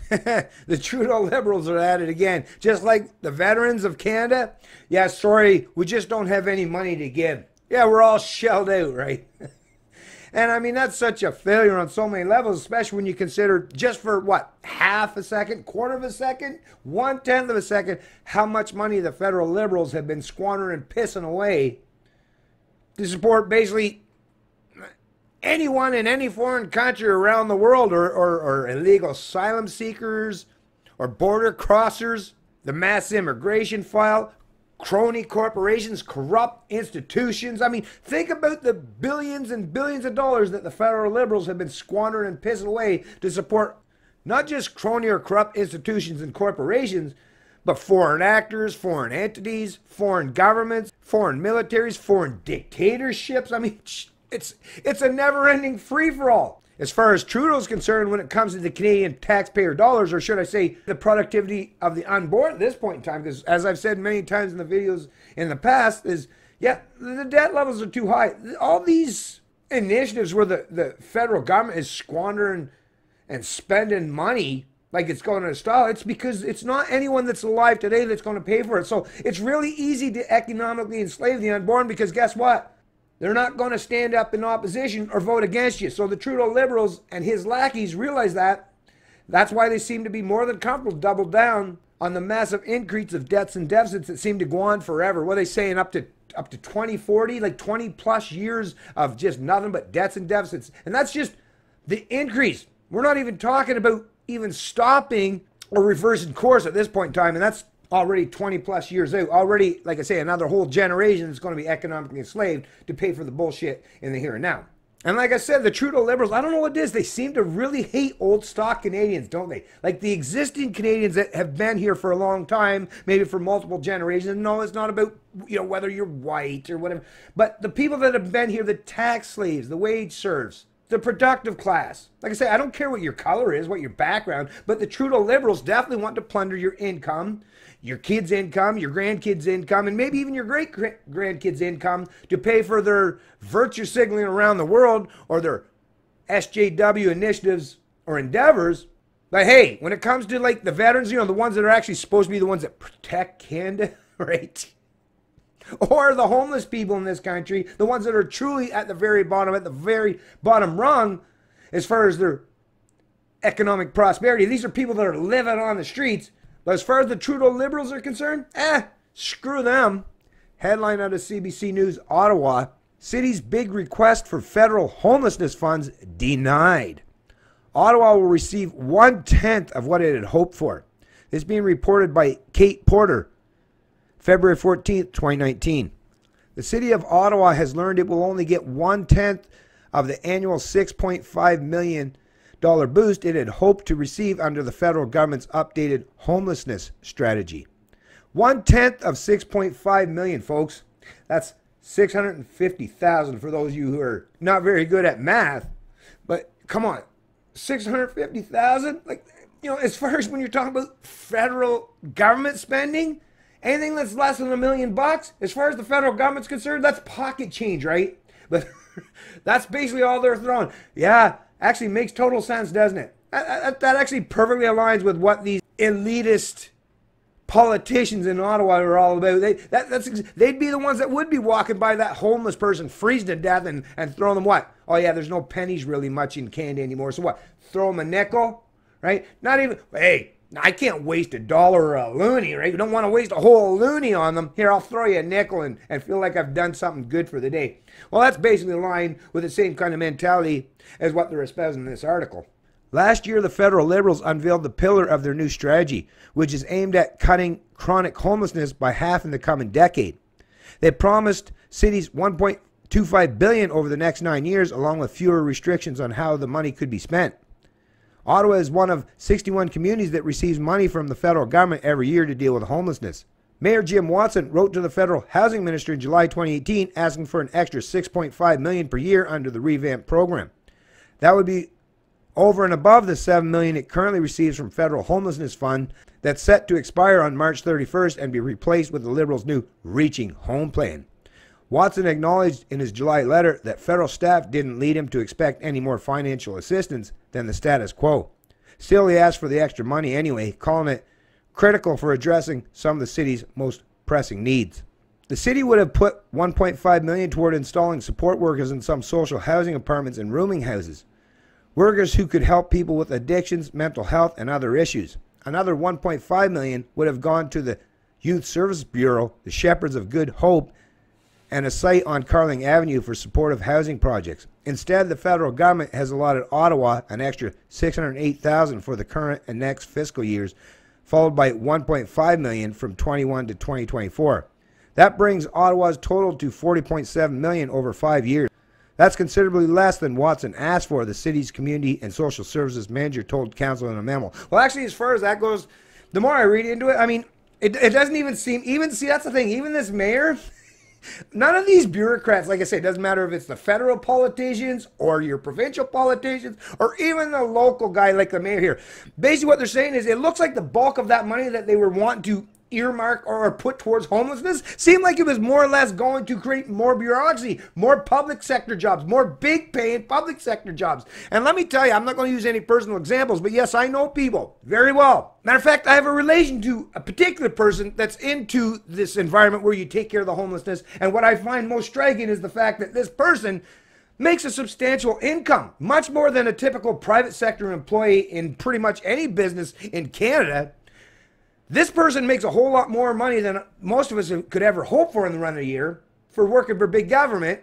The Trudeau Liberals are at it again. Just like the veterans of Canada. Yeah, sorry, we just don't have any money to give. Yeah, we're all shelled out, right? And I mean, that's such a failure on so many levels, especially when you consider just for what, half a second, quarter of a second, 1/10 of a second, how much money the federal Liberals have been squandering and pissing away to support basically anyone in any foreign country around the world, or illegal asylum seekers, or border crossers, the mass immigration file, crony corporations, corrupt institutions. I mean, think about the billions and billions of dollars that the federal Liberals have been squandering and pissing away to support not just crony or corrupt institutions and corporations, but foreign actors, foreign entities, foreign governments, foreign militaries, foreign dictatorships. I mean, it's a never-ending free-for-all. As far as Trudeau's concerned, when it comes to the Canadian taxpayer dollars, or should I say the productivity of the unborn at this point in time, because as I've said many times in the videos in the past, is, yeah, the debt levels are too high. All these initiatives where the federal government is squandering and spending money like it's going to style, it's because it's not anyone that's alive today that's going to pay for it. So it's really easy to economically enslave the unborn, because guess what? They're not going to stand up in opposition or vote against you. So the Trudeau Liberals and his lackeys realize that. That's why they seem to be more than comfortable to double down on the massive increase of debts and deficits that seem to go on forever. What are they saying? Up to 2040, like 20 plus years of just nothing but debts and deficits. And that's just the increase. We're not even talking about even stopping or reversing course at this point in time. And that's already 20 plus years out. Already, like I say, another whole generation is going to be economically enslaved to pay for the bullshit in the here and now. And like I said, the Trudeau Liberals, I don't know what it is, they seem to really hate old stock Canadians, don't they? Like the existing Canadians that have been here for a long time, maybe for multiple generations. No, it's not about, whether you're white or whatever. But the people that have been here, the tax slaves, the wage serfs, the productive class. Like I say, I don't care what your color is, what your background, but the Trudeau Liberals definitely want to plunder your income, your kids' income, your grandkids' income, and maybe even your great-grandkids' income to pay for their virtue signaling around the world or their SJW initiatives or endeavors. But hey, when it comes to like the veterans, the ones that are actually supposed to be the ones that protect Canada, right? Or the homeless people in this country, the ones that are truly at the very bottom rung as far as their economic prosperity. These are people that are living on the streets. But as far as the Trudeau Liberals are concerned, screw them. Headline out of CBC News, Ottawa. City's big request for federal homelessness funds denied. Ottawa will receive 1/10 of what it had hoped for. This being reported by Kate Porter, February 14th, 2019. The city of Ottawa has learned it will only get 1/10 of the annual $6.5 million boost it had hoped to receive under the federal government's updated homelessness strategy. 1/10 of $6.5 million, folks. That's $650,000 for those of you who are not very good at math. But come on, $650,000? Like, as far as when you're talking about federal government spending, anything that's less than $1 million, as far as the federal government's concerned, that's pocket change, right? But that's basically all they're throwing. Yeah, actually makes total sense, doesn't it? That actually perfectly aligns with what these elitist politicians in Ottawa are all about. They'd be the ones that would be walking by that homeless person, freezing to death, and throw them what? Oh yeah, there's no pennies really much in Canada anymore. So what? Throw them a nickel, right? Not even, hey, I can't waste $1 or a loonie, right? You don't want to waste a whole loonie on them. Here, I'll throw you a nickel and feel like I've done something good for the day. Well, that's basically in line with the same kind of mentality as what they're espousing in this article. Last year, the federal Liberals unveiled the pillar of their new strategy, which is aimed at cutting chronic homelessness by half in the coming decade. They promised cities $1.25 billion over the next 9 years, along with fewer restrictions on how the money could be spent. Ottawa is one of 61 communities that receives money from the federal government every year to deal with homelessness. Mayor Jim Watson wrote to the federal housing minister in July 2018 asking for an extra $6.5 million per year under the revamped program. That would be over and above the $7 million it currently receives from federal homelessness fund that's set to expire on March 31st and be replaced with the Liberals' new Reaching Home plan. Watson acknowledged in his July letter that federal staff didn't lead him to expect any more financial assistance than the status quo. Still, he asked for the extra money anyway, calling it critical for addressing some of the city's most pressing needs. The city would have put $1.5 million toward installing support workers in some social housing apartments and rooming houses. Workers who could help people with addictions, mental health, and other issues. Another $1.5 million would have gone to the Youth Service Bureau, the Shepherds of Good Hope, and a site on Carling Avenue for supportive housing projects. Instead, the federal government has allotted Ottawa an extra $608,000 for the current and next fiscal years, followed by $1.5 million from 21 to 2024. That brings Ottawa's total to $40.7 million over 5 years. That's considerably less than Watson asked for, the city's community and social services manager told council in a memo. Well, actually, as far as that goes, the more I read into it, I mean, it doesn't even seem, see, that's the thing, even this mayor, none of these bureaucrats, like I say, it doesn't matter if it's the federal politicians or your provincial politicians or even the local guy like the mayor here. Basically what they're saying is it looks like the bulk of that money that they were wanting to earmark or put towards homelessness seemed like it was more or less going to create more bureaucracy, more public sector jobs, more big paying public sector jobs. And let me tell you, I'm not going to use any personal examples, but yes, I know people very well. Matter of fact, I have a relation to a particular person that's into this environment where you take care of the homelessness. And what I find most striking is the fact that this person makes a substantial income, much more than a typical private sector employee in pretty much any business in Canada. This person makes a whole lot more money than most of us could ever hope for in the run of a year for working for big government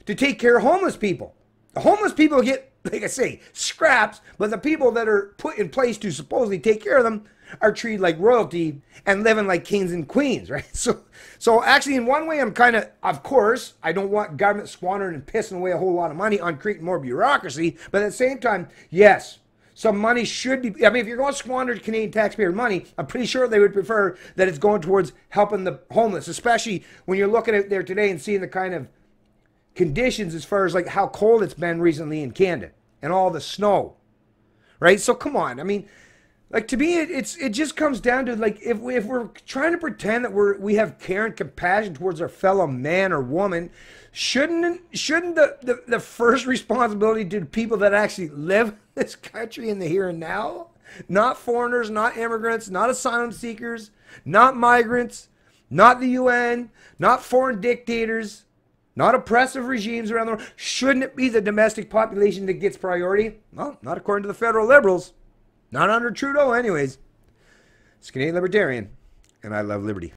to take care of homeless people. The homeless people get, like I say, scraps, but the people that are put in place to supposedly take care of them are treated like royalty and living like kings and queens, right? So actually, in one way, I'm kind of course, I don't want government squandering and pissing away a whole lot of money on creating more bureaucracy, but at the same time, yes, some money should be, I mean, if you're going to squander Canadian taxpayer money, I'm pretty sure they would prefer that it's going towards helping the homeless, especially when you're looking out there today and seeing the kind of conditions as far as like how cold it's been recently in Canada and all the snow, right? So come on, I mean, like to me, it just comes down to like if we're trying to pretend that we have care and compassion towards our fellow man or woman, shouldn't the first responsibility to the people that actually live in this country in the here and now, not foreigners, not immigrants, not asylum seekers, not migrants, not the UN, not foreign dictators, not oppressive regimes around the world, shouldn't it be the domestic population that gets priority? Well, not according to the federal Liberals. Not under Trudeau anyways. It's Canadian Libertarian, and I love liberty.